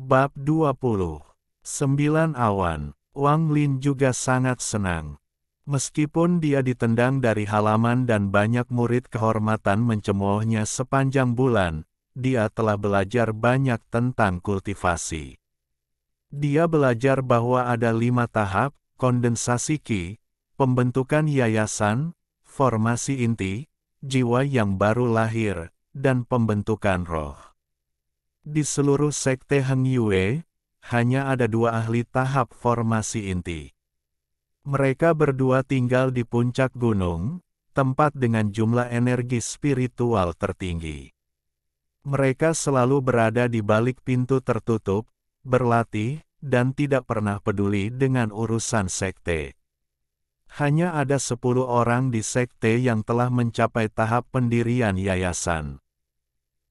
Bab 20. 9 awan. Wang Lin juga sangat senang. Meskipun dia ditendang dari halaman dan banyak murid kehormatan mencemoohnya sepanjang bulan, dia telah belajar banyak tentang kultivasi. Dia belajar bahwa ada 5 tahap: kondensasi Qi, pembentukan yayasan, formasi inti, jiwa yang baru lahir, dan pembentukan roh. Di seluruh sekte Heng Yue, hanya ada 2 ahli tahap formasi inti. Mereka berdua tinggal di puncak gunung, tempat dengan jumlah energi spiritual tertinggi. Mereka selalu berada di balik pintu tertutup, berlatih, dan tidak pernah peduli dengan urusan sekte. Hanya ada 10 orang di sekte yang telah mencapai tahap pendirian yayasan.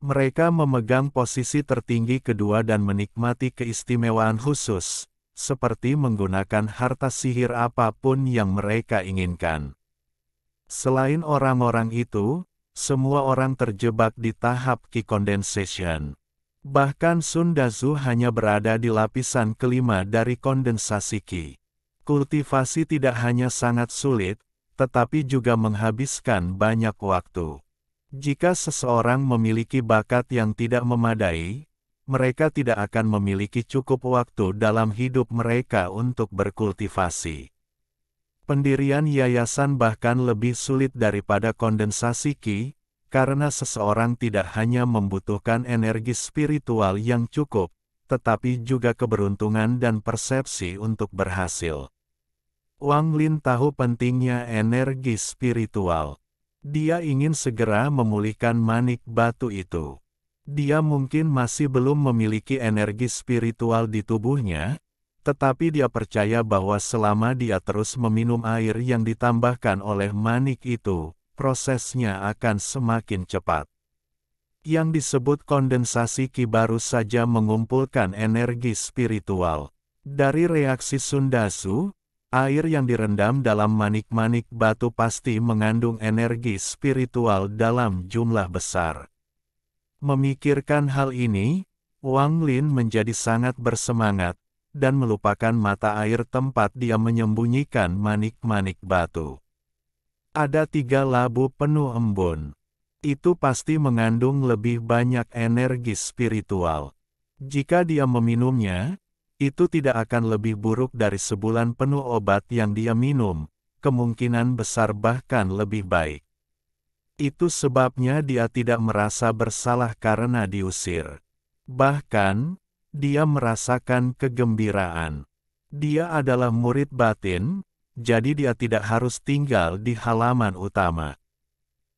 Mereka memegang posisi tertinggi kedua dan menikmati keistimewaan khusus, seperti menggunakan harta sihir apapun yang mereka inginkan. Selain orang-orang itu, semua orang terjebak di tahap Qi condensation. Bahkan Sun Dazu hanya berada di lapisan kelima dari kondensasi Qi. Kultivasi tidak hanya sangat sulit, tetapi juga menghabiskan banyak waktu. Jika seseorang memiliki bakat yang tidak memadai, mereka tidak akan memiliki cukup waktu dalam hidup mereka untuk berkultivasi. Pendirian yayasan bahkan lebih sulit daripada kondensasi Qi, karena seseorang tidak hanya membutuhkan energi spiritual yang cukup, tetapi juga keberuntungan dan persepsi untuk berhasil. Wang Lin tahu pentingnya energi spiritual. Dia ingin segera memulihkan manik batu itu. Dia mungkin masih belum memiliki energi spiritual di tubuhnya, tetapi dia percaya bahwa selama dia terus meminum air yang ditambahkan oleh manik itu, prosesnya akan semakin cepat. Yang disebut kondensasi Qi baru saja mengumpulkan energi spiritual. Dari reaksi Sun Dazu, air yang direndam dalam manik-manik batu pasti mengandung energi spiritual dalam jumlah besar. Memikirkan hal ini, Wang Lin menjadi sangat bersemangat, dan melupakan mata air tempat dia menyembunyikan manik-manik batu. Ada 3 labu penuh embun. Itu pasti mengandung lebih banyak energi spiritual. Jika dia meminumnya, itu tidak akan lebih buruk dari sebulan penuh obat yang dia minum, kemungkinan besar bahkan lebih baik. Itu sebabnya dia tidak merasa bersalah karena diusir. Bahkan, dia merasakan kegembiraan. Dia adalah murid batin, jadi dia tidak harus tinggal di halaman utama.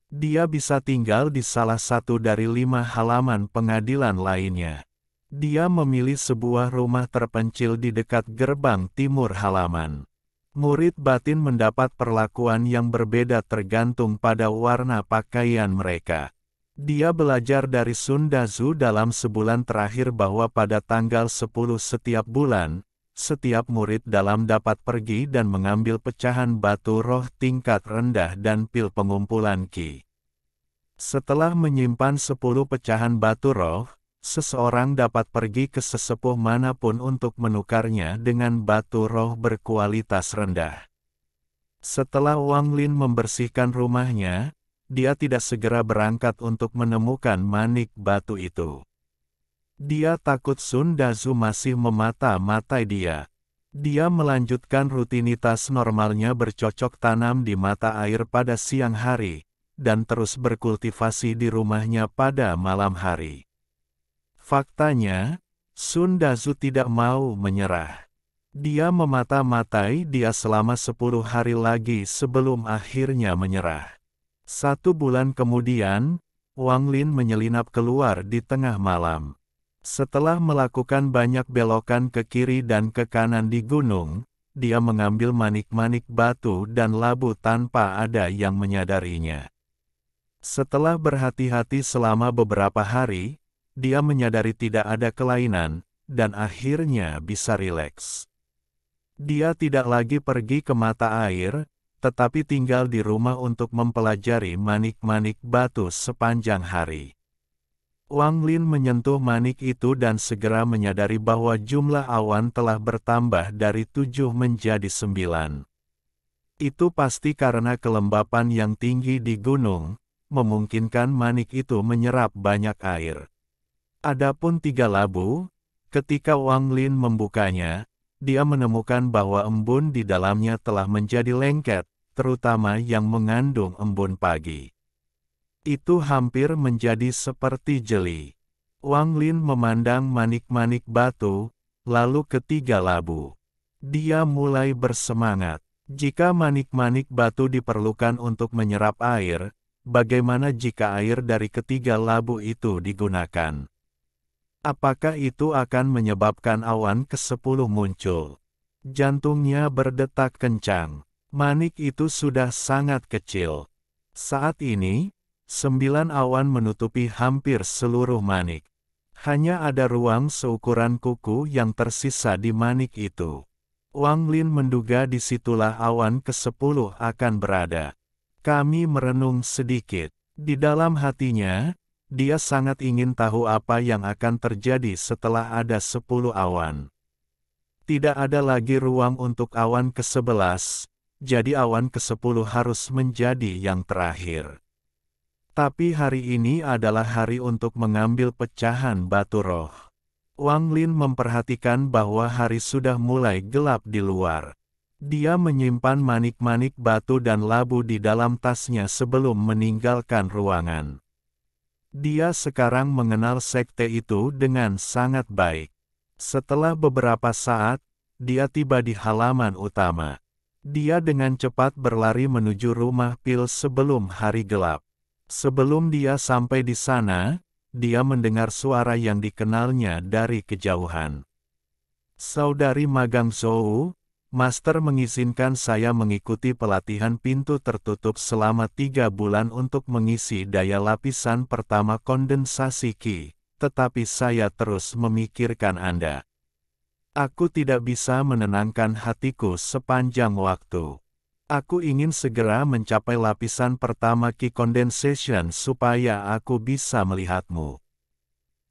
Dia bisa tinggal di salah satu dari 5 halaman pengadilan lainnya. Dia memilih sebuah rumah terpencil di dekat gerbang timur halaman. Murid batin mendapat perlakuan yang berbeda tergantung pada warna pakaian mereka. Dia belajar dari Sun Dazu dalam sebulan terakhir bahwa pada tanggal 10 setiap bulan, setiap murid dalam dapat pergi dan mengambil pecahan batu roh tingkat rendah dan pil pengumpulan Qi. Setelah menyimpan 10 pecahan batu roh, seseorang dapat pergi ke sesepuh manapun untuk menukarnya dengan batu roh berkualitas rendah. Setelah Wang Lin membersihkan rumahnya, dia tidak segera berangkat untuk menemukan manik batu itu. Dia takut Sun Dazu masih memata-matai dia. Dia melanjutkan rutinitas normalnya bercocok tanam di mata air pada siang hari, dan terus berkultivasi di rumahnya pada malam hari. Faktanya, Sun Dazu tidak mau menyerah. Dia memata-matai dia selama 10 hari lagi sebelum akhirnya menyerah. 1 bulan kemudian, Wang Lin menyelinap keluar di tengah malam. Setelah melakukan banyak belokan ke kiri dan ke kanan di gunung, dia mengambil manik-manik batu dan labu tanpa ada yang menyadarinya. Setelah berhati-hati selama beberapa hari, dia menyadari tidak ada kelainan, dan akhirnya bisa rileks. Dia tidak lagi pergi ke mata air, tetapi tinggal di rumah untuk mempelajari manik-manik batu sepanjang hari. Wang Lin menyentuh manik itu dan segera menyadari bahwa jumlah awan telah bertambah dari 7 menjadi 9. Itu pasti karena kelembapan yang tinggi di gunung, memungkinkan manik itu menyerap banyak air. Adapun 3 labu, ketika Wang Lin membukanya, dia menemukan bahwa embun di dalamnya telah menjadi lengket, terutama yang mengandung embun pagi. Itu hampir menjadi seperti jeli. Wang Lin memandang manik-manik batu, lalu ketiga labu. Dia mulai bersemangat. Jika manik-manik batu diperlukan untuk menyerap air, bagaimana jika air dari ketiga labu itu digunakan? Apakah itu akan menyebabkan awan ke-10 muncul? Jantungnya berdetak kencang. Manik itu sudah sangat kecil. Saat ini, 9 awan menutupi hampir seluruh manik. Hanya ada ruang seukuran kuku yang tersisa di manik itu. Wang Lin menduga disitulah awan ke-10 akan berada. Kami merenung sedikit. Di dalam hatinya, dia sangat ingin tahu apa yang akan terjadi setelah ada 10 awan. Tidak ada lagi ruang untuk awan ke-11, jadi awan ke-10 harus menjadi yang terakhir. Tapi hari ini adalah hari untuk mengambil pecahan batu roh. Wang Lin memperhatikan bahwa hari sudah mulai gelap di luar. Dia menyimpan manik-manik batu dan labu di dalam tasnya sebelum meninggalkan ruangan. Dia sekarang mengenal sekte itu dengan sangat baik. Setelah beberapa saat, dia tiba di halaman utama. Dia dengan cepat berlari menuju rumah Pil sebelum hari gelap. Sebelum dia sampai di sana, dia mendengar suara yang dikenalnya dari kejauhan. Saudari Magang Zhou, Master mengizinkan saya mengikuti pelatihan pintu tertutup selama 3 bulan untuk mengisi daya lapisan pertama kondensasi Qi, tetapi saya terus memikirkan Anda. Aku tidak bisa menenangkan hatiku sepanjang waktu. Aku ingin segera mencapai lapisan pertama Qi Condensation supaya aku bisa melihatmu.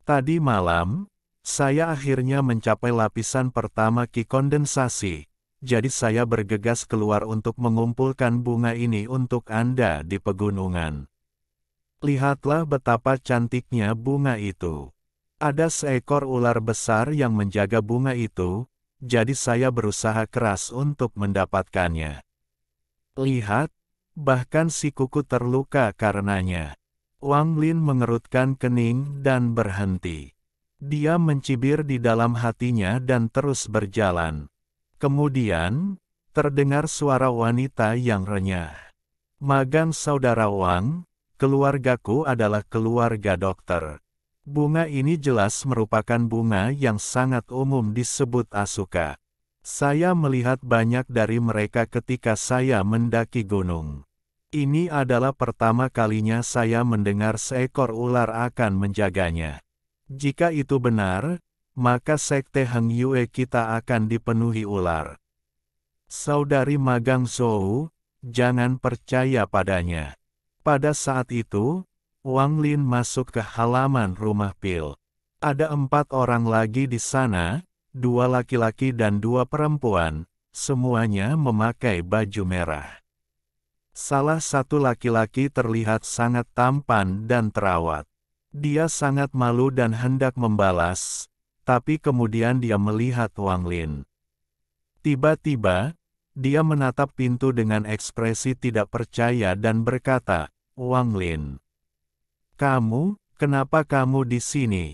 Tadi malam, saya akhirnya mencapai lapisan pertama Qi Kondensasi, jadi saya bergegas keluar untuk mengumpulkan bunga ini untuk Anda di pegunungan. Lihatlah betapa cantiknya bunga itu. Ada seekor ular besar yang menjaga bunga itu, jadi saya berusaha keras untuk mendapatkannya. Lihat, bahkan si kuku terluka karenanya. Wang Lin mengerutkan kening dan berhenti. Dia mencibir di dalam hatinya dan terus berjalan. Kemudian, terdengar suara wanita yang renyah. Magang saudara Wang, keluargaku adalah keluarga dokter. Bunga ini jelas merupakan bunga yang sangat umum disebut Asuka. Saya melihat banyak dari mereka ketika saya mendaki gunung. Ini adalah pertama kalinya saya mendengar seekor ular akan menjaganya. Jika itu benar, maka sekte Heng Yue kita akan dipenuhi ular. Saudari Magang Zhou, jangan percaya padanya. Pada saat itu, Wang Lin masuk ke halaman rumah Pil. Ada 4 orang lagi di sana, 2 laki-laki dan 2 perempuan, semuanya memakai baju merah. Salah satu laki-laki terlihat sangat tampan dan terawat. Dia sangat malu dan hendak membalas, tapi kemudian dia melihat Wang Lin. Tiba-tiba, dia menatap pintu dengan ekspresi tidak percaya dan berkata, "Wang Lin, kenapa kamu di sini?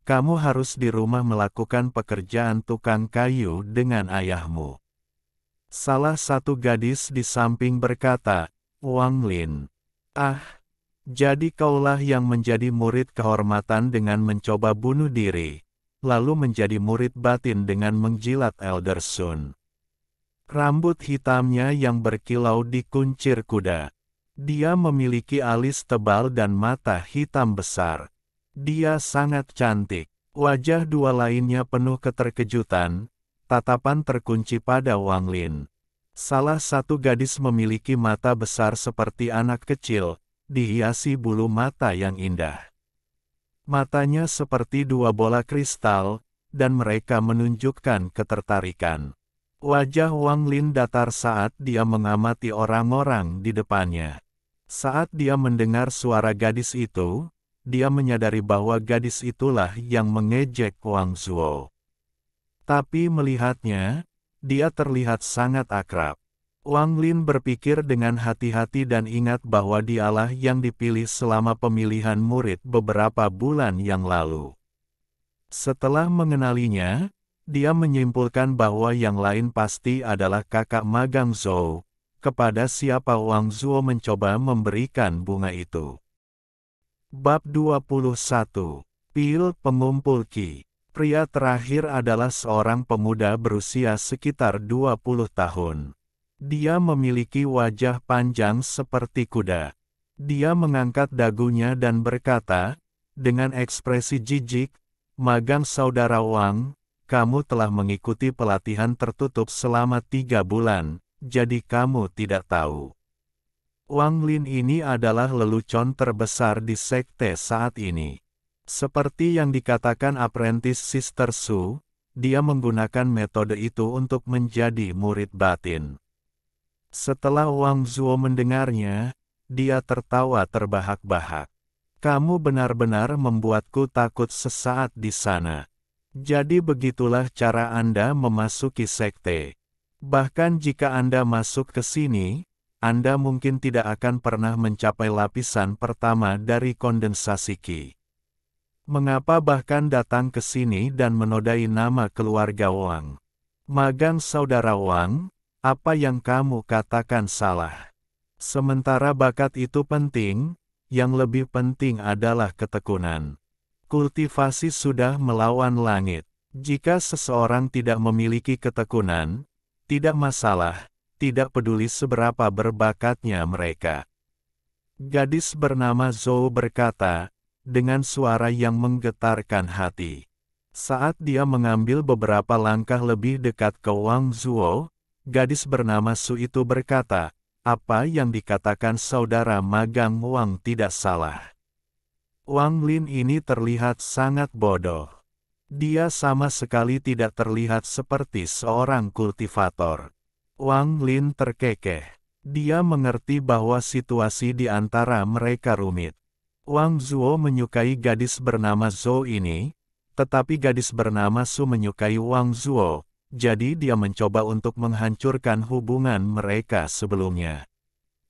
Kamu harus di rumah melakukan pekerjaan tukang kayu dengan ayahmu." Salah satu gadis di samping berkata, "Wang Lin, jadi kaulah yang menjadi murid kehormatan dengan mencoba bunuh diri, lalu menjadi murid batin dengan menjilat Elder Sun." Rambut hitamnya yang berkilau dikuncir kuda. Dia memiliki alis tebal dan mata hitam besar. Dia sangat cantik. Wajah 2 lainnya penuh keterkejutan, tatapan terkunci pada Wang Lin. Salah satu gadis memiliki mata besar seperti anak kecil, dihiasi bulu mata yang indah. Matanya seperti dua bola kristal, dan mereka menunjukkan ketertarikan. Wajah Wang Lin datar saat dia mengamati orang-orang di depannya. Saat dia mendengar suara gadis itu, dia menyadari bahwa gadis itulah yang mengejek Wang Zuo. Tapi melihatnya, dia terlihat sangat akrab. Wang Lin berpikir dengan hati-hati dan ingat bahwa dialah yang dipilih selama pemilihan murid beberapa bulan yang lalu. Setelah mengenalinya, dia menyimpulkan bahwa yang lain pasti adalah kakak magang Zhou, kepada siapa Wang Zuo mencoba memberikan bunga itu. Bab 21. Pil Pengumpul Qi. Pria terakhir adalah seorang pemuda berusia sekitar 20 tahun. Dia memiliki wajah panjang seperti kuda. Dia mengangkat dagunya dan berkata, dengan ekspresi jijik, "Magang saudara Wang, kamu telah mengikuti pelatihan tertutup selama 3 bulan, jadi kamu tidak tahu." Wang Lin ini adalah lelucon terbesar di sekte saat ini. Seperti yang dikatakan apprentice Sister Su, dia menggunakan metode itu untuk menjadi murid batin. Setelah Wang Zuo mendengarnya, dia tertawa terbahak-bahak. "Kamu benar-benar membuatku takut sesaat di sana. Jadi begitulah cara Anda memasuki sekte. Bahkan jika Anda masuk ke sini, Anda mungkin tidak akan pernah mencapai lapisan pertama dari kondensasi Qi. Mengapa bahkan datang ke sini dan menodai nama keluarga Wang? Magang saudara Wang, apa yang kamu katakan salah? Sementara bakat itu penting, yang lebih penting adalah ketekunan. Kultivasi sudah melawan langit. Jika seseorang tidak memiliki ketekunan, tidak masalah, tidak peduli seberapa berbakatnya mereka." Gadis bernama Zhou berkata, dengan suara yang menggetarkan hati. Saat dia mengambil beberapa langkah lebih dekat ke Wang Zuo, gadis bernama Su itu berkata, "Apa yang dikatakan saudara magang Wang tidak salah." Wang Lin ini terlihat sangat bodoh. Dia sama sekali tidak terlihat seperti seorang kultivator. Wang Lin terkekeh. Dia mengerti bahwa situasi di antara mereka rumit. Wang Zuo menyukai gadis bernama Zhou ini, tetapi gadis bernama Su menyukai Wang Zuo. Jadi dia mencoba untuk menghancurkan hubungan mereka sebelumnya.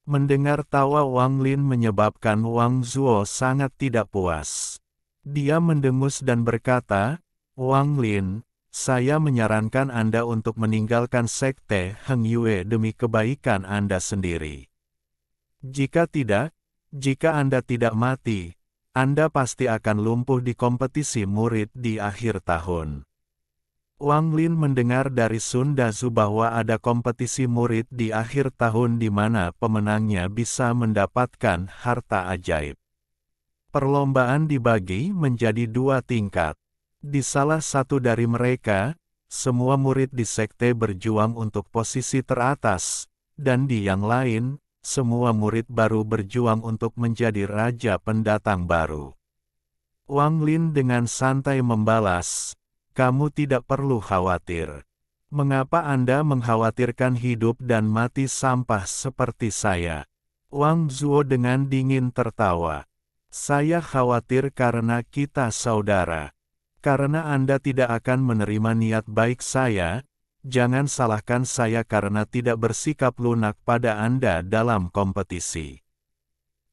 Mendengar tawa Wang Lin menyebabkan Wang Zuo sangat tidak puas. Dia mendengus dan berkata, "Wang Lin, saya menyarankan Anda untuk meninggalkan sekte Heng Yue demi kebaikan Anda sendiri. Jika tidak, jika Anda tidak mati, Anda pasti akan lumpuh di kompetisi murid di akhir tahun." Wang Lin mendengar dari Sun Dazu bahwa ada kompetisi murid di akhir tahun di mana pemenangnya bisa mendapatkan harta ajaib. Perlombaan dibagi menjadi 2 tingkat. Di salah satu dari mereka, semua murid di sekte berjuang untuk posisi teratas, dan di yang lain, semua murid baru berjuang untuk menjadi raja pendatang baru. Wang Lin dengan santai membalas, "Kamu tidak perlu khawatir. Mengapa Anda mengkhawatirkan hidup dan mati sampah seperti saya?" Wang Zuo dengan dingin tertawa. "Saya khawatir karena kita saudara. Karena Anda tidak akan menerima niat baik saya, jangan salahkan saya karena tidak bersikap lunak pada Anda dalam kompetisi."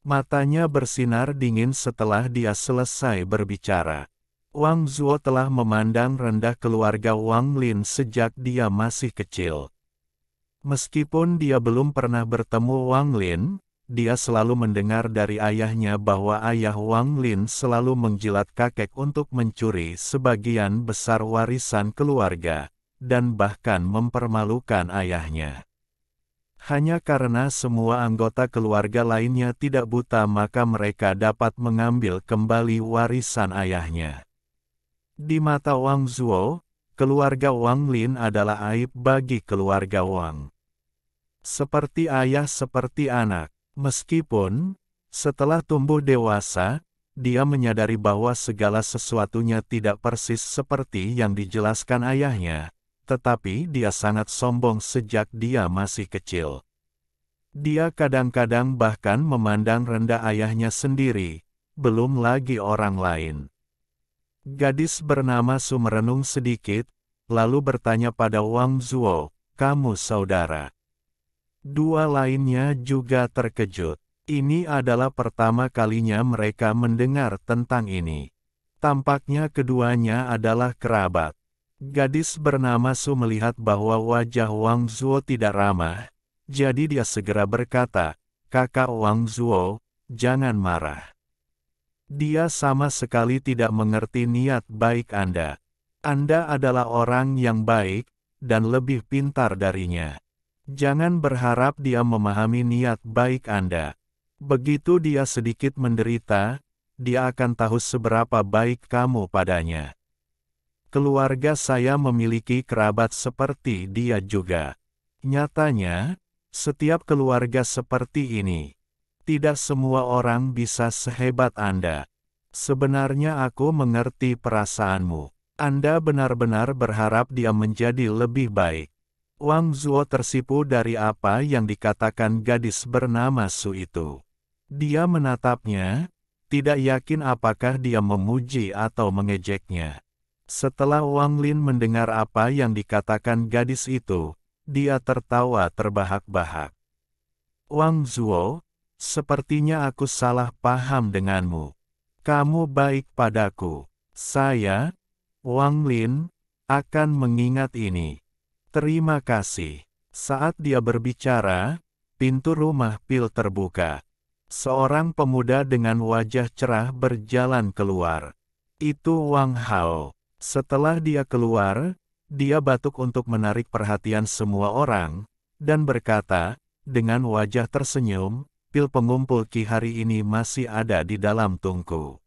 Matanya bersinar dingin setelah dia selesai berbicara. Wang Zuo telah memandang rendah keluarga Wang Lin sejak dia masih kecil. Meskipun dia belum pernah bertemu Wang Lin, dia selalu mendengar dari ayahnya bahwa ayah Wang Lin selalu menjilat kakek untuk mencuri sebagian besar warisan keluarga, dan bahkan mempermalukan ayahnya. Hanya karena semua anggota keluarga lainnya tidak buta maka mereka dapat mengambil kembali warisan ayahnya. Di mata Wang Zuo, keluarga Wang Lin adalah aib bagi keluarga Wang. Seperti ayah seperti anak, meskipun, setelah tumbuh dewasa, dia menyadari bahwa segala sesuatunya tidak persis seperti yang dijelaskan ayahnya, tetapi dia sangat sombong sejak dia masih kecil. Dia kadang-kadang bahkan memandang rendah ayahnya sendiri, belum lagi orang lain. Gadis bernama Su merenung sedikit, lalu bertanya pada Wang Zuo, "Kamu saudara?" Dua lainnya juga terkejut. Ini adalah pertama kalinya mereka mendengar tentang ini. Tampaknya keduanya adalah kerabat. Gadis bernama Su melihat bahwa wajah Wang Zuo tidak ramah, jadi dia segera berkata, "Kakak Wang Zuo, jangan marah. Dia sama sekali tidak mengerti niat baik Anda. Anda adalah orang yang baik, dan lebih pintar darinya. Jangan berharap dia memahami niat baik Anda. Begitu dia sedikit menderita, dia akan tahu seberapa baik kamu padanya. Keluarga saya memiliki kerabat seperti dia juga. Nyatanya, setiap keluarga seperti ini. Tidak semua orang bisa sehebat Anda. Sebenarnya aku mengerti perasaanmu. Anda benar-benar berharap dia menjadi lebih baik." Wang Zuo tersipu dari apa yang dikatakan gadis bernama Su itu. Dia menatapnya, tidak yakin apakah dia memuji atau mengejeknya. Setelah Wang Lin mendengar apa yang dikatakan gadis itu, dia tertawa terbahak-bahak. "Wang Zuo, sepertinya aku salah paham denganmu. Kamu baik padaku. Saya, Wang Lin, akan mengingat ini. Terima kasih." Saat dia berbicara, pintu rumah Pil terbuka. Seorang pemuda dengan wajah cerah berjalan keluar. Itu Wang Hao. Setelah dia keluar, dia batuk untuk menarik perhatian semua orang, dan berkata, dengan wajah tersenyum, "Pil pengumpul Qi hari ini masih ada di dalam tungku.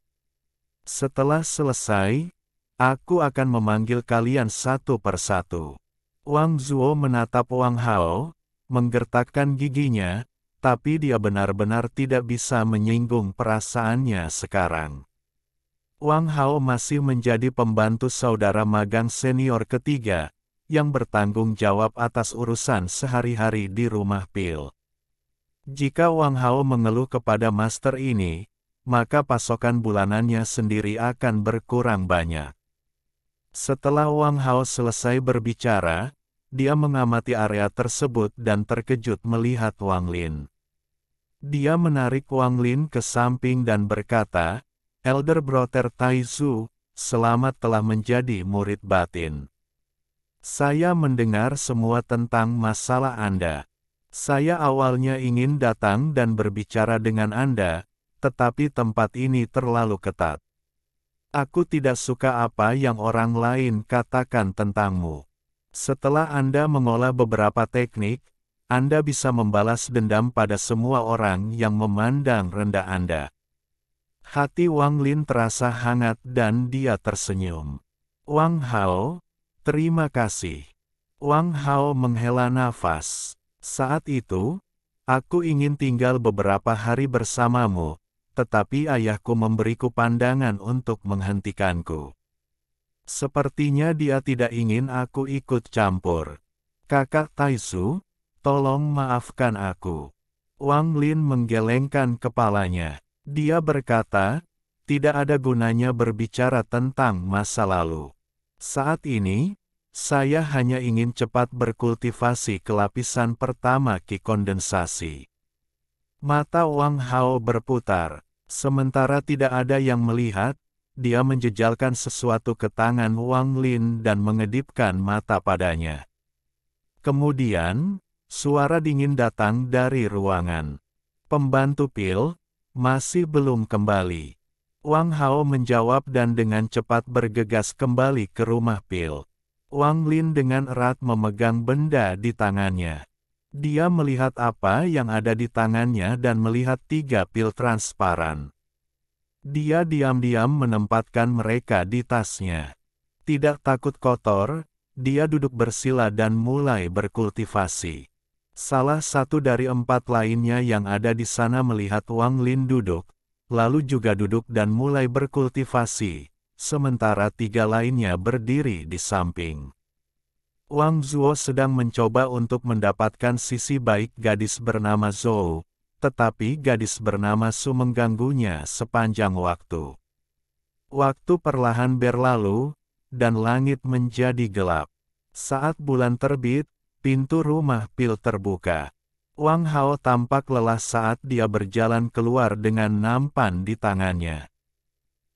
Setelah selesai, aku akan memanggil kalian satu persatu." Wang Zuo menatap Wang Hao, menggertakkan giginya, tapi dia benar-benar tidak bisa menyinggung perasaannya sekarang. Wang Hao masih menjadi pembantu saudara magang senior ketiga, yang bertanggung jawab atas urusan sehari-hari di rumah Pil. Jika Wang Hao mengeluh kepada master ini, maka pasokan bulanannya sendiri akan berkurang banyak. Setelah Wang Hao selesai berbicara, dia mengamati area tersebut dan terkejut melihat Wang Lin. Dia menarik Wang Lin ke samping dan berkata, "Elder Brother Taizu, selamat telah menjadi murid batin. Saya mendengar semua tentang masalah Anda. Saya awalnya ingin datang dan berbicara dengan Anda, tetapi tempat ini terlalu ketat. Aku tidak suka apa yang orang lain katakan tentangmu. Setelah Anda mengolah beberapa teknik, Anda bisa membalas dendam pada semua orang yang memandang rendah Anda." Hati Wang Lin terasa hangat dan dia tersenyum. "Wang Hao, terima kasih." Wang Hao menghela nafas. "Saat itu, aku ingin tinggal beberapa hari bersamamu, tetapi ayahku memberiku pandangan untuk menghentikanku. Sepertinya dia tidak ingin aku ikut campur. Kakak Taizu, tolong maafkan aku." Wang Lin menggelengkan kepalanya. Dia berkata, "Tidak ada gunanya berbicara tentang masa lalu. Saat ini, saya hanya ingin cepat berkultivasi ke lapisan pertama Qi kondensasi." Mata Wang Hao berputar. Sementara tidak ada yang melihat, dia menjejalkan sesuatu ke tangan Wang Lin dan mengedipkan mata padanya. Kemudian, suara dingin datang dari ruangan. "Pembantu Pil, masih belum kembali." Wang Hao menjawab dan dengan cepat bergegas kembali ke rumah Pil. Wang Lin dengan erat memegang benda di tangannya. Dia melihat apa yang ada di tangannya dan melihat 3 pil transparan. Dia diam-diam menempatkan mereka di tasnya. Tidak takut kotor, dia duduk bersila dan mulai berkultivasi. Salah satu dari 4 lainnya yang ada di sana melihat Wang Lin duduk, lalu juga duduk dan mulai berkultivasi, sementara 3 lainnya berdiri di samping. Wang Zuo sedang mencoba untuk mendapatkan sisi baik gadis bernama Zhou, tetapi gadis bernama Su mengganggunya sepanjang waktu. Waktu perlahan berlalu, dan langit menjadi gelap. Saat bulan terbit, pintu rumah Pil terbuka. Wang Hao tampak lelah saat dia berjalan keluar dengan nampan di tangannya.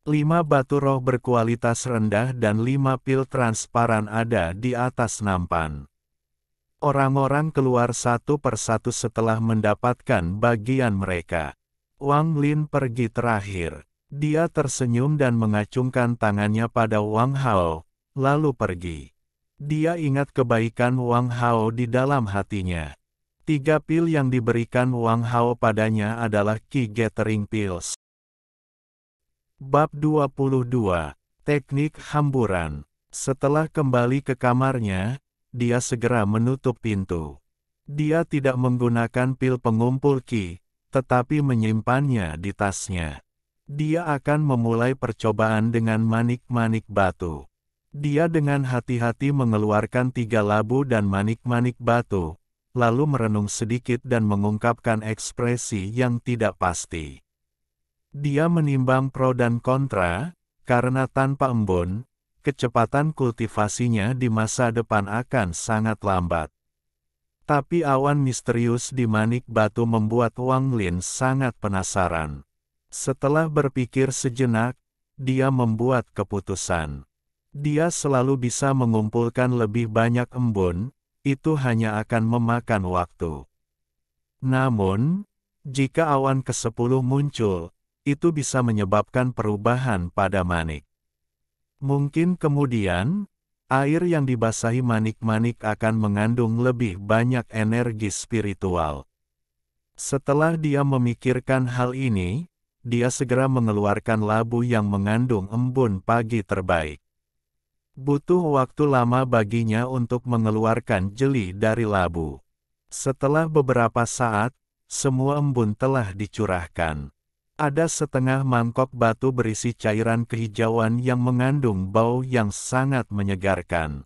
5 batu roh berkualitas rendah dan 5 pil transparan ada di atas nampan. Orang-orang keluar satu persatu setelah mendapatkan bagian mereka. Wang Lin pergi terakhir. Dia tersenyum dan mengacungkan tangannya pada Wang Hao, lalu pergi. Dia ingat kebaikan Wang Hao di dalam hatinya. 3 pil yang diberikan Wang Hao padanya adalah Qi Gathering Pills. Bab 22. Teknik Hamburan. Setelah kembali ke kamarnya, dia segera menutup pintu. Dia tidak menggunakan pil pengumpul Qi, tetapi menyimpannya di tasnya. Dia akan memulai percobaan dengan manik-manik batu. Dia dengan hati-hati mengeluarkan 3 labu dan manik-manik batu, lalu merenung sedikit dan mengungkapkan ekspresi yang tidak pasti. Dia menimbang pro dan kontra, karena tanpa embun, kecepatan kultivasinya di masa depan akan sangat lambat. Tapi awan misterius di manik batu membuat Wang Lin sangat penasaran. Setelah berpikir sejenak, dia membuat keputusan. Dia selalu bisa mengumpulkan lebih banyak embun, itu hanya akan memakan waktu. Namun, jika awan ke-10 muncul, itu bisa menyebabkan perubahan pada manik. Mungkin kemudian, air yang dibasahi manik-manik akan mengandung lebih banyak energi spiritual. Setelah dia memikirkan hal ini, dia segera mengeluarkan labu yang mengandung embun pagi terbaik. Butuh waktu lama baginya untuk mengeluarkan jeli dari labu. Setelah beberapa saat, semua embun telah dicurahkan. Ada setengah mangkok batu berisi cairan kehijauan yang mengandung bau yang sangat menyegarkan.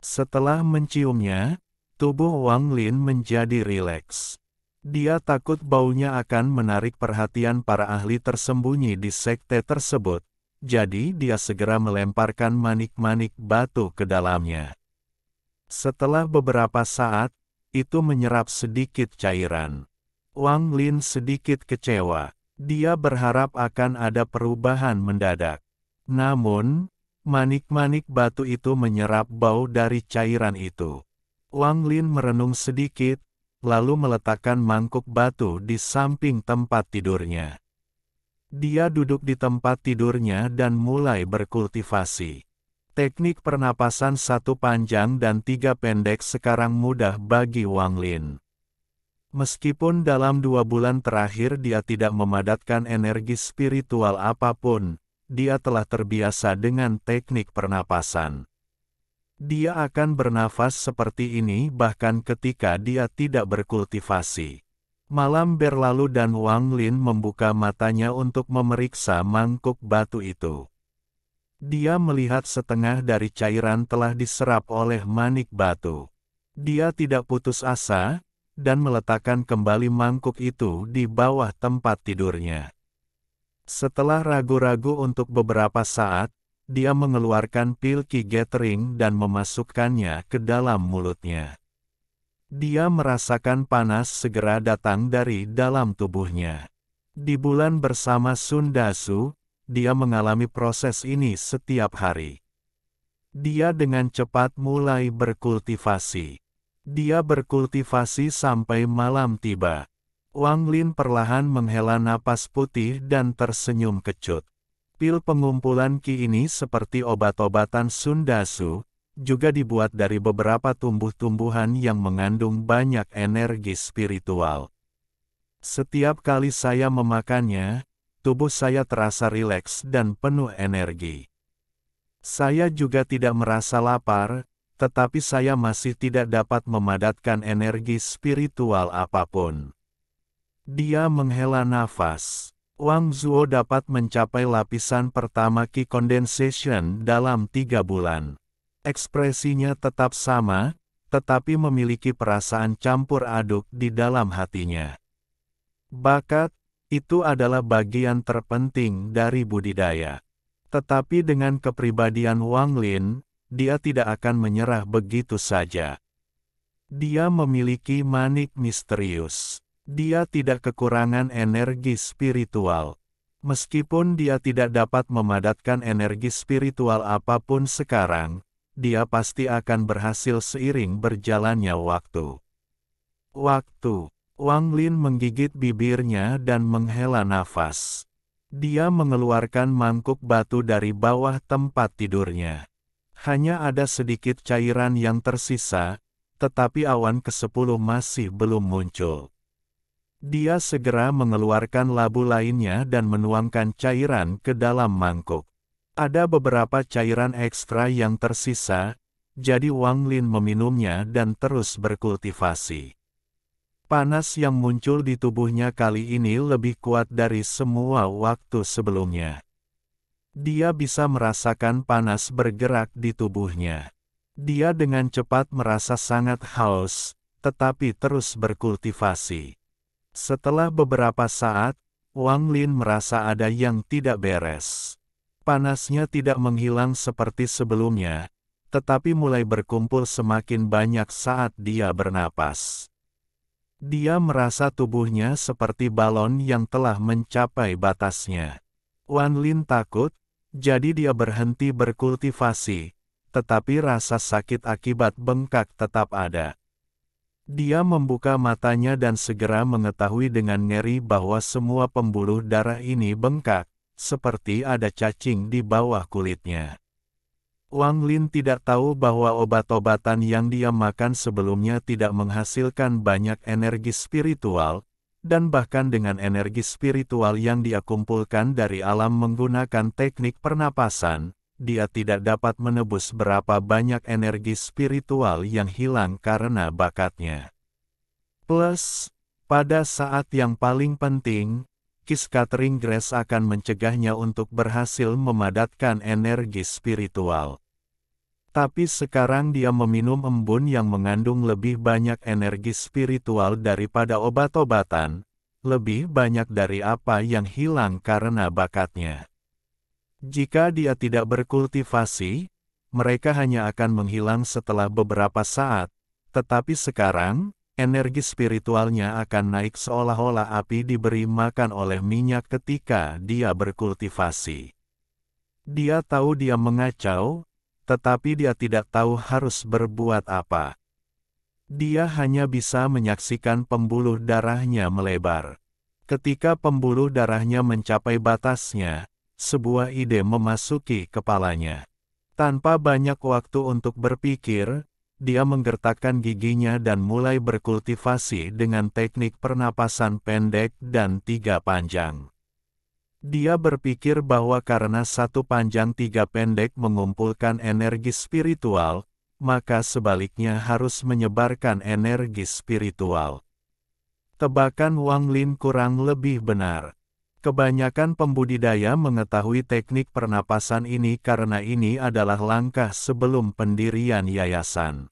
Setelah menciumnya, tubuh Wang Lin menjadi rileks. Dia takut baunya akan menarik perhatian para ahli tersembunyi di sekte tersebut, jadi dia segera melemparkan manik-manik batu ke dalamnya. Setelah beberapa saat, itu menyerap sedikit cairan. Wang Lin sedikit kecewa. Dia berharap akan ada perubahan mendadak. Namun, manik-manik batu itu menyerap bau dari cairan itu. Wang Lin merenung sedikit, lalu meletakkan mangkuk batu di samping tempat tidurnya. Dia duduk di tempat tidurnya dan mulai berkultivasi. Teknik pernapasan 1 panjang dan 3 pendek sekarang mudah bagi Wang Lin. Meskipun dalam 2 bulan terakhir dia tidak memadatkan energi spiritual apapun, dia telah terbiasa dengan teknik pernapasan. Dia akan bernafas seperti ini bahkan ketika dia tidak berkultivasi. Malam berlalu dan Wang Lin membuka matanya untuk memeriksa mangkuk batu itu. Dia melihat setengah dari cairan telah diserap oleh manik batu. Dia tidak putus asa, dan meletakkan kembali mangkuk itu di bawah tempat tidurnya. Setelah ragu-ragu untuk beberapa saat, dia mengeluarkan pil Qi Gathering dan memasukkannya ke dalam mulutnya. Dia merasakan panas segera datang dari dalam tubuhnya. Di bulan bersama Sun Dasu, dia mengalami proses ini setiap hari. Dia dengan cepat mulai berkultivasi. Dia berkultivasi sampai malam tiba. Wang Lin perlahan menghela napas putih dan tersenyum kecut. Pil pengumpulan Qi ini seperti obat-obatan Sun Dasu, juga dibuat dari beberapa tumbuh-tumbuhan yang mengandung banyak energi spiritual. Setiap kali saya memakannya, tubuh saya terasa rileks dan penuh energi. Saya juga tidak merasa lapar, tetapi saya masih tidak dapat memadatkan energi spiritual apapun. Dia menghela nafas. Wang Zuo dapat mencapai lapisan pertama Qi Condensation dalam 3 bulan. Ekspresinya tetap sama, tetapi memiliki perasaan campur aduk di dalam hatinya. Bakat, itu adalah bagian terpenting dari budidaya. Tetapi dengan kepribadian Wang Lin, dia tidak akan menyerah begitu saja. Dia memiliki manik misterius. Dia tidak kekurangan energi spiritual. Meskipun dia tidak dapat memadatkan energi spiritual apapun sekarang, dia pasti akan berhasil seiring berjalannya waktu. Wang Lin menggigit bibirnya dan menghela nafas. Dia mengeluarkan mangkuk batu dari bawah tempat tidurnya. Hanya ada sedikit cairan yang tersisa, tetapi awan ke-10 masih belum muncul. Dia segera mengeluarkan labu lainnya dan menuangkan cairan ke dalam mangkuk. Ada beberapa cairan ekstra yang tersisa, jadi Wang Lin meminumnya dan terus berkultivasi. Panas yang muncul di tubuhnya kali ini lebih kuat dari semua waktu sebelumnya. Dia bisa merasakan panas bergerak di tubuhnya. Dia dengan cepat merasa sangat haus, tetapi terus berkultivasi. Setelah beberapa saat, Wang Lin merasa ada yang tidak beres. Panasnya tidak menghilang seperti sebelumnya, tetapi mulai berkumpul semakin banyak saat dia bernapas. Dia merasa tubuhnya seperti balon yang telah mencapai batasnya. Wang Lin takut, jadi dia berhenti berkultivasi, tetapi rasa sakit akibat bengkak tetap ada. Dia membuka matanya dan segera mengetahui dengan ngeri bahwa semua pembuluh darah ini bengkak, seperti ada cacing di bawah kulitnya. Wang Lin tidak tahu bahwa obat-obatan yang dia makan sebelumnya tidak menghasilkan banyak energi spiritual, dan bahkan dengan energi spiritual yang dia kumpulkan dari alam menggunakan teknik pernapasan, dia tidak dapat menebus berapa banyak energi spiritual yang hilang karena bakatnya. Plus, pada saat yang paling penting, Qi Scattering Grass akan mencegahnya untuk berhasil memadatkan energi spiritual. Tapi sekarang dia meminum embun yang mengandung lebih banyak energi spiritual daripada obat-obatan, lebih banyak dari apa yang hilang karena bakatnya. Jika dia tidak berkultivasi, mereka hanya akan menghilang setelah beberapa saat, tetapi sekarang, energi spiritualnya akan naik seolah-olah api diberi makan oleh minyak ketika dia berkultivasi. Dia tahu dia mengacau, tetapi dia tidak tahu harus berbuat apa. Dia hanya bisa menyaksikan pembuluh darahnya melebar. Ketika pembuluh darahnya mencapai batasnya, sebuah ide memasuki kepalanya. Tanpa banyak waktu untuk berpikir, dia menggertakkan giginya dan mulai berkultivasi dengan teknik pernapasan pendek dan 3 panjang. Dia berpikir bahwa karena 1 panjang 3 pendek mengumpulkan energi spiritual, maka sebaliknya harus menyebarkan energi spiritual. Tebakan Wang Lin kurang lebih benar. Kebanyakan pembudidaya mengetahui teknik pernapasan ini karena ini adalah langkah sebelum pendirian yayasan.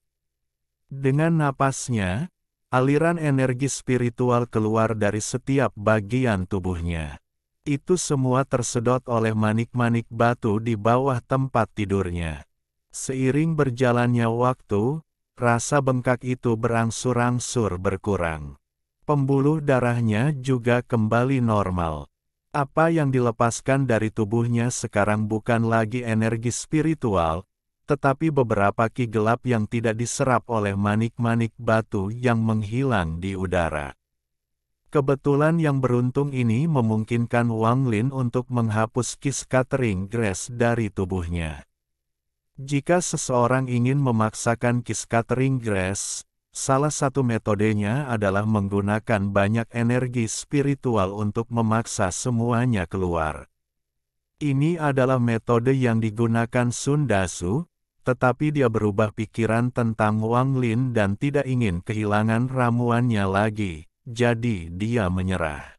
Dengan napasnya, aliran energi spiritual keluar dari setiap bagian tubuhnya. Itu semua tersedot oleh manik-manik batu di bawah tempat tidurnya. Seiring berjalannya waktu, rasa bengkak itu berangsur-angsur berkurang. Pembuluh darahnya juga kembali normal. Apa yang dilepaskan dari tubuhnya sekarang bukan lagi energi spiritual, tetapi beberapa ki gelap yang tidak diserap oleh manik-manik batu yang menghilang di udara. Kebetulan yang beruntung ini memungkinkan Wang Lin untuk menghapus Qi Scattering Grass dari tubuhnya. Jika seseorang ingin memaksakan Qi Scattering Grass, salah satu metodenya adalah menggunakan banyak energi spiritual untuk memaksa semuanya keluar. Ini adalah metode yang digunakan Sun Dasu, tetapi dia berubah pikiran tentang Wang Lin dan tidak ingin kehilangan ramuannya lagi, jadi dia menyerah.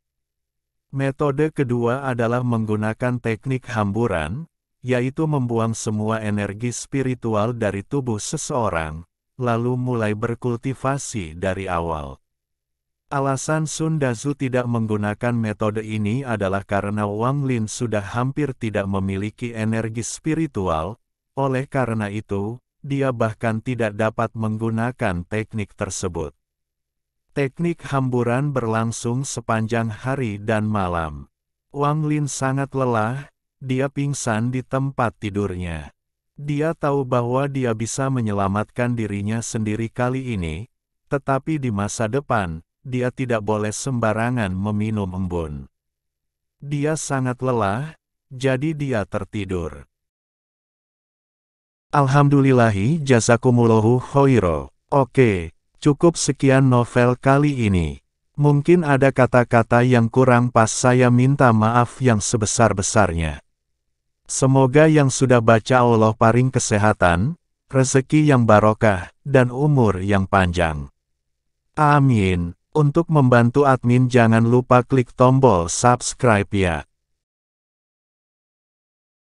Metode kedua adalah menggunakan teknik hamburan, yaitu membuang semua energi spiritual dari tubuh seseorang, lalu mulai berkultivasi dari awal. Alasan Sun Dazu tidak menggunakan metode ini adalah karena Wang Lin sudah hampir tidak memiliki energi spiritual, oleh karena itu, dia bahkan tidak dapat menggunakan teknik tersebut. Teknik hamburan berlangsung sepanjang hari dan malam. Wang Lin sangat lelah, dia pingsan di tempat tidurnya. Dia tahu bahwa dia bisa menyelamatkan dirinya sendiri kali ini, tetapi di masa depan, dia tidak boleh sembarangan meminum embun. Dia sangat lelah, jadi dia tertidur. Alhamdulillahi jazakumullahu khairo. Oke. Cukup sekian novel kali ini. Mungkin ada kata-kata yang kurang pas, saya minta maaf yang sebesar-besarnya. Semoga yang sudah baca Allah paring kesehatan, rezeki yang barokah, dan umur yang panjang. Amin. Untuk membantu admin jangan lupa klik tombol subscribe ya.